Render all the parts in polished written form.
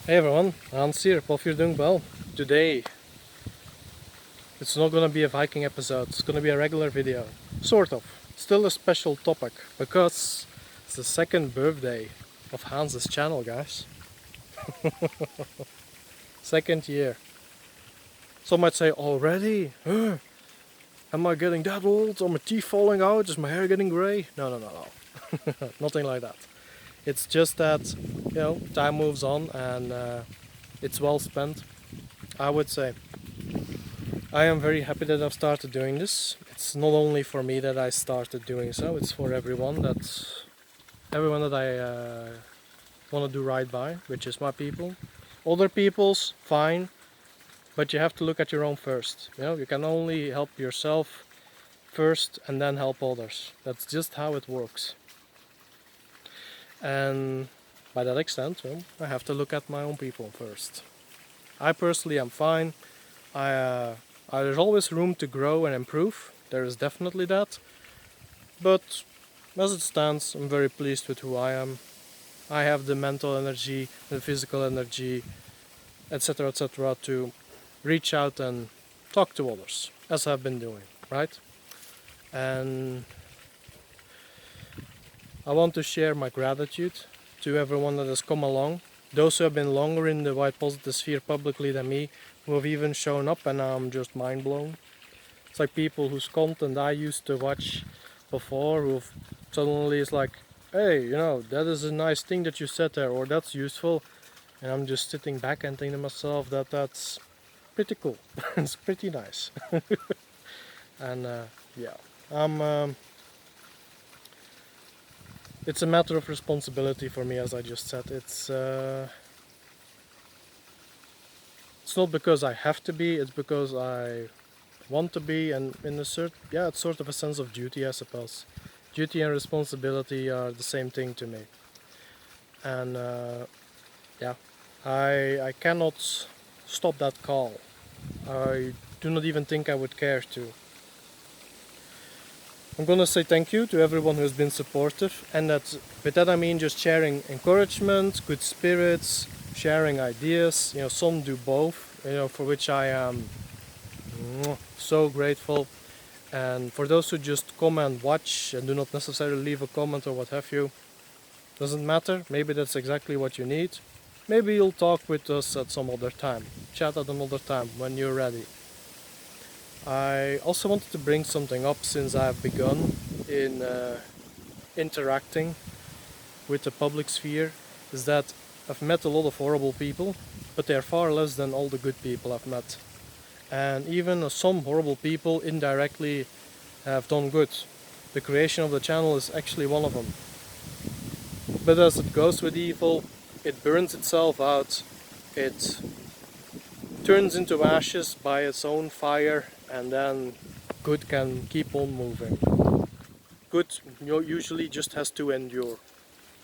Hey everyone, Hanz here, hope you're doing well. Today, it's not gonna be a Viking episode, it's gonna be a regular video. Sort of. Still a special topic, because it's the second birthday of Hanz's channel, guys. Second year. Some might say, already? Am I getting that old? Are my teeth falling out? Is my hair getting grey? No. Nothing like that. It's just that, time moves on and it's well spent, I would say. I am very happy that I've started doing this. It's not only for me that I started doing so, it's for everyone that I want to do right by, which is my people. Other people's, fine, but you have to look at your own first. You can only help yourself first and then help others. That's just how it works. And by that extent, I have to look at my own people first. I personally am fine. There's always room to grow and improve. There is definitely that. But as it stands, I'm very pleased with who I am. I have the mental energy, the physical energy, etc., to reach out and talk to others, as I've been doing, right? And I want to share my gratitude to everyone that has come along. Those who have been longer in the white positive sphere publicly than me, who have even shown up, and I'm just mind blown. It's like people whose content I used to watch before, who suddenly is like, hey, that is a nice thing that you said there, or that's useful. And I'm just sitting back and thinking to myself that that's pretty cool. It's pretty nice. And it's a matter of responsibility for me, as I just said. It's not because I have to be, it's because I want to be, and it's sort of a sense of duty, I suppose. Duty and responsibility are the same thing to me. And I cannot stop that call. I do not even think I would care to. I'm gonna say thank you to everyone who has been supportive, and with that I mean just sharing encouragement, good spirits, sharing ideas. Some do both, for which I am so grateful. And for those who just come and watch and do not necessarily leave a comment or what have you, doesn't matter. Maybe that's exactly what you need. Maybe you'll talk with us at some other time. Chat at another time when you're ready. I also wanted to bring something up since I've begun in interacting with the public sphere, is that I've met a lot of horrible people, but they're far less than all the good people I've met. And even some horrible people indirectly have done good. The creation of the channel is actually one of them. But as it goes with evil, it burns itself out, it turns into ashes by its own fire, and then good can keep on moving. Good usually just has to endure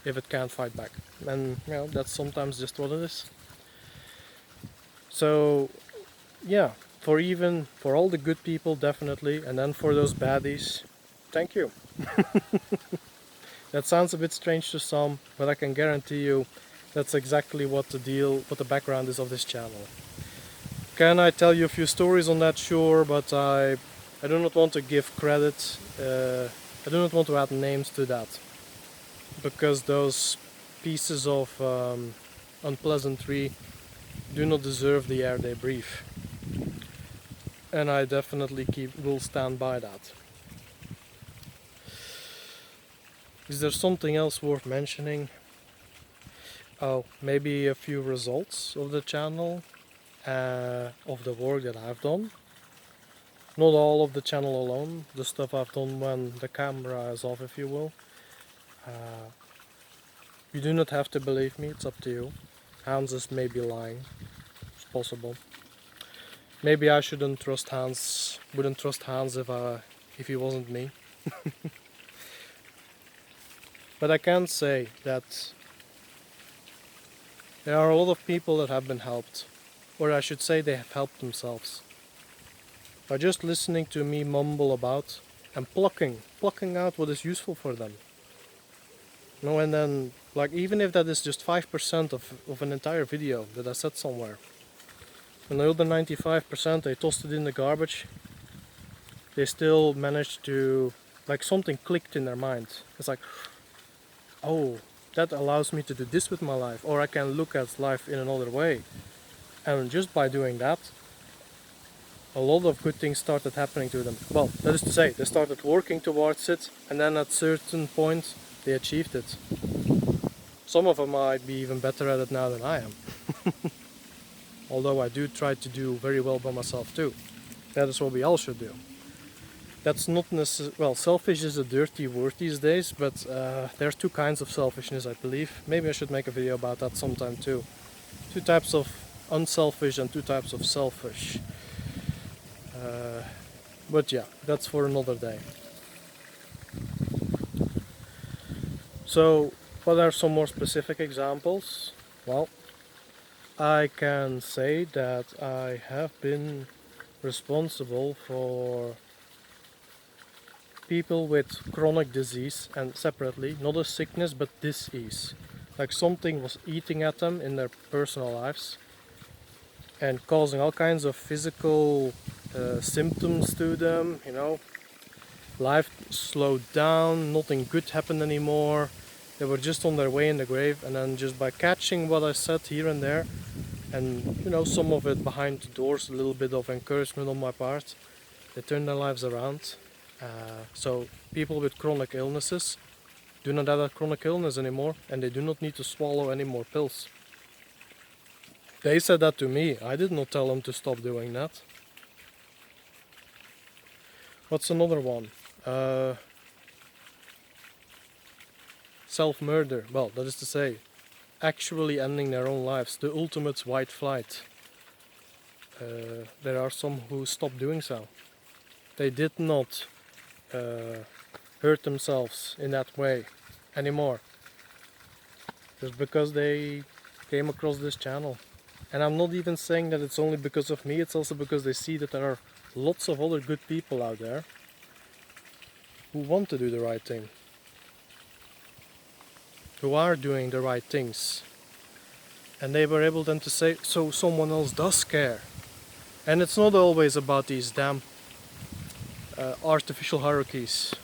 if it can't fight back. And that's sometimes just what it is. So for all the good people, definitely, and then for those baddies, thank you. That sounds a bit strange to some, but I can guarantee you that's exactly what the background is of this channel. Can I tell you a few stories on that? Sure, but I do not want to give credit, I do not want to add names to that, because those pieces of unpleasantry do not deserve the air they breathe. And I definitely will stand by that. Is there something else worth mentioning? Oh, maybe a few results of the channel, of the work that I've done. Not all of the channel alone, the stuff I've done when the camera is off, if you will. You do not have to believe me, it's up to you. Hanz is maybe lying, it's possible. Maybe I wouldn't trust Hanz if he wasn't me. But I can say that there are a lot of people that have been helped, or I should say they have helped themselves, by just listening to me mumble about and plucking out what is useful for them. And then Like, even if that is just 5% of an entire video that I said somewhere. And the other 95% they tossed it in the garbage, they still managed to, like, something clicked in their mind. It's like, oh, that allows me to do this with my life, or I can look at life in another way. And just by doing that, a lot of good things started happening to them. Well, that is to say, they started working towards it, and then at a certain point, they achieved it. Some of them might be even better at it now than I am. Although I do try to do very well by myself too. That is what we all should do. That's not necessarily, well, selfish is a dirty word these days, but there's two kinds of selfishness, I believe. Maybe I should make a video about that sometime too. Two types of unselfish and two types of selfish. But yeah, that's for another day. So, what are some more specific examples? Well, I can say that I have been responsible for people with chronic disease, and separately, not a sickness but disease. Like something was eating at them in their personal lives and causing all kinds of physical symptoms to them, you know. Life slowed down, nothing good happened anymore. They were just on their way in the grave, and then just by catching what I said here and there, and you know, some of it behind the doors, a little bit of encouragement on my part, they turned their lives around. So people with chronic illnesses do not have that chronic illness anymore, and they do not need to swallow any more pills. They said that to me. I did not tell them to stop doing that. What's another one? Self-murder. Well, that is to say, actually ending their own lives. The ultimate white flight. There are some who stopped doing so. They did not hurt themselves in that way anymore. Just because they came across this channel. And I'm not even saying that it's only because of me, it's also because they see that there are lots of other good people out there who want to do the right thing. Who are doing the right things. And they were able then to say, so someone else does care. And it's not always about these damn artificial hierarchies,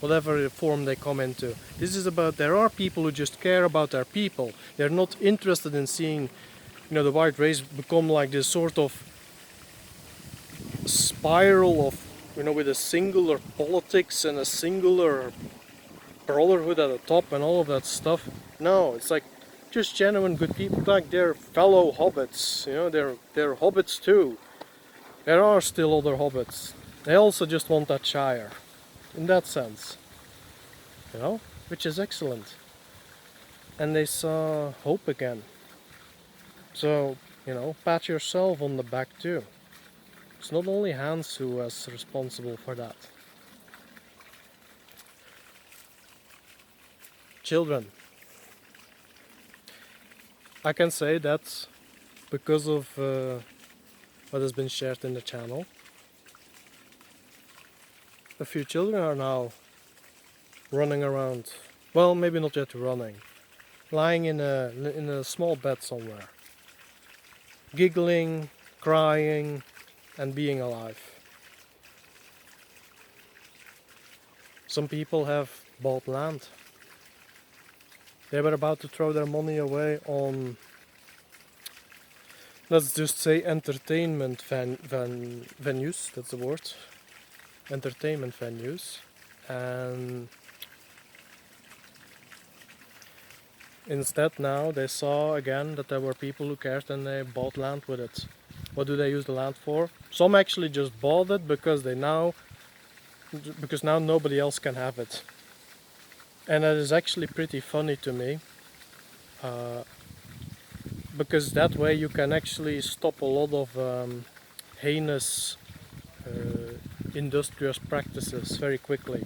whatever form they come into. This is about, there are people who just care about their people. They're not interested in seeing, you know, the white race become like this sort of spiral of, you know, with a singular politics and a singular brotherhood at the top and all of that stuff. No, it's like just genuine good people, like they're fellow hobbits, you know, they're hobbits too. There are still other hobbits. They also just want that shire, in that sense, you know, which is excellent. And they saw hope again. So, you know, pat yourself on the back too. It's not only Hanz who is responsible for that. Children. I can say that because of what has been shared in the channel. A few children are now running around. Well, maybe not yet running. Lying in a small bed somewhere. Giggling, crying, and being alive. Some people have bought land. They were about to throw their money away on, let's just say, entertainment venues, that's the word. Entertainment venues. And instead now they saw again that there were people who cared and they bought land with it. What do they use the land for? Some actually just bought it because now nobody else can have it. And that is actually pretty funny to me, because that way you can actually stop a lot of heinous industrious practices very quickly.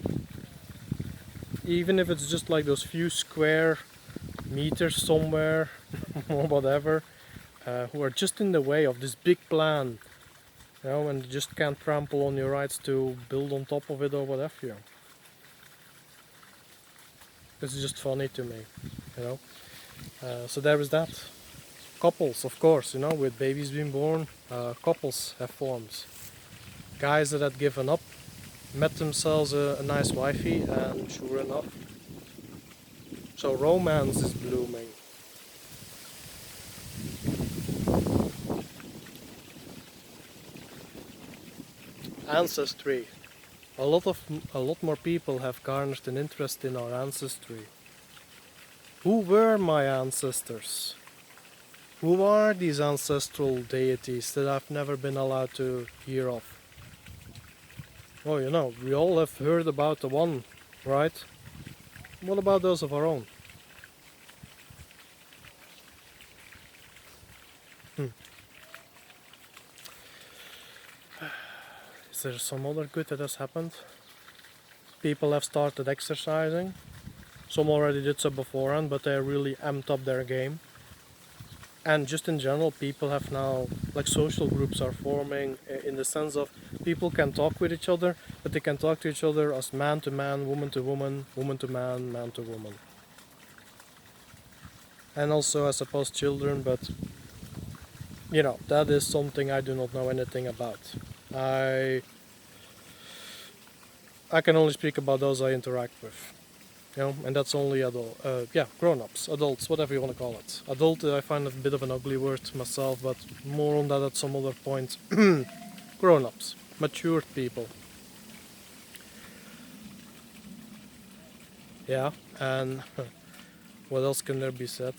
Even if it's just like those few square meters somewhere or whatever, who are just in the way of this big plan, you know, and just can't trample on your rights to build on top of it or whatever. It's just funny to me, you know. So there is that. Couples, of course, you know, with babies being born, couples have formed. Guys that had given up met themselves a nice wifey, and sure enough, so romance is blooming. Ancestry. A lot more people have garnered an interest in our ancestry. Who were my ancestors? Who are these ancestral deities that I've never been allowed to hear of? Well, you know, we all have heard about the one, right? What about those of our own? Is there some other good that has happened? People have started exercising. Some already did so beforehand, but they really amped up their game. And just in general, people have now, like social groups are forming in the sense of people can talk with each other, but they can talk to each other as man to man, woman to woman, woman to man, man to woman. And also, I suppose, children, but you know, that is something I do not know anything about. I can only speak about those I interact with. You know, and that's only grown-ups, adults, whatever you want to call it. Adult, I find a bit of an ugly word myself, but more on that at some other point. Grown-ups, matured people. Yeah, and what else can there be said?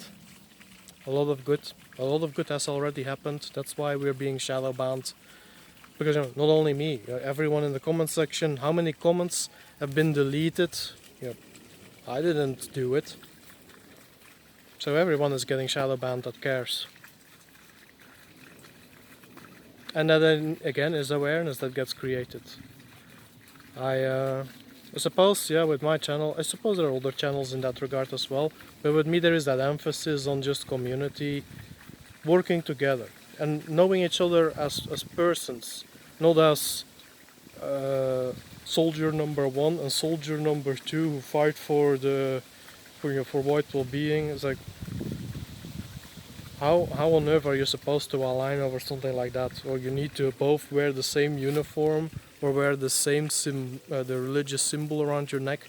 A lot of good has already happened. That's why we're being shadow banned. Because you know, not only me, everyone in the comment section. How many comments have been deleted? You know, I didn't do it. So everyone is getting shadow banned that cares. And that then again is awareness that gets created. I suppose, yeah, with my channel, I suppose there are other channels in that regard as well. But with me there is that emphasis on just community, working together and knowing each other as persons, not as soldier number 1 and soldier number 2 who fight for white well-being. It's like, how on earth are you supposed to align over something like that? Or you need to both wear the same uniform or wear the same the religious symbol around your neck?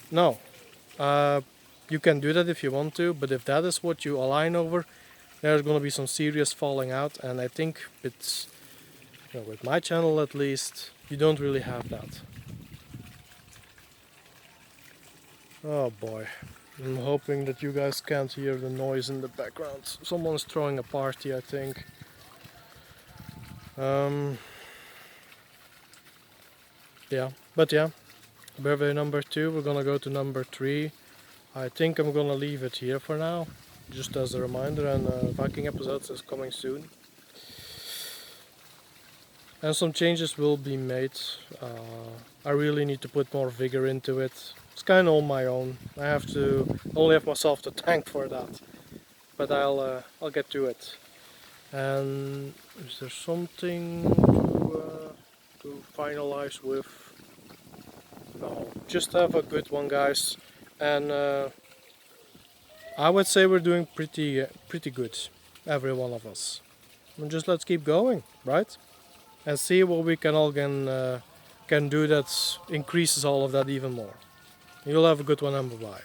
No. You can do that if you want to, but if that is what you align over, there's going to be some serious falling out, and I think it's, you know, with my channel at least, you don't really have that. Oh boy. I'm hoping that you guys can't hear the noise in the background. Someone's throwing a party, I think. Yeah, but yeah. Birthday number 2, we're gonna go to number 3. I think I'm gonna leave it here for now, just as a reminder, and Viking episodes is coming soon. And some changes will be made. I really need to put more vigor into it. It's kind of on my own. I only have myself to thank for that. But I'll get to it. And is there something to finalize with? No, just have a good one, guys. And I would say we're doing pretty good, every one of us. And just let's keep going, right? And see what we can do that increases all of that even more. You'll have a good one, and bye-bye.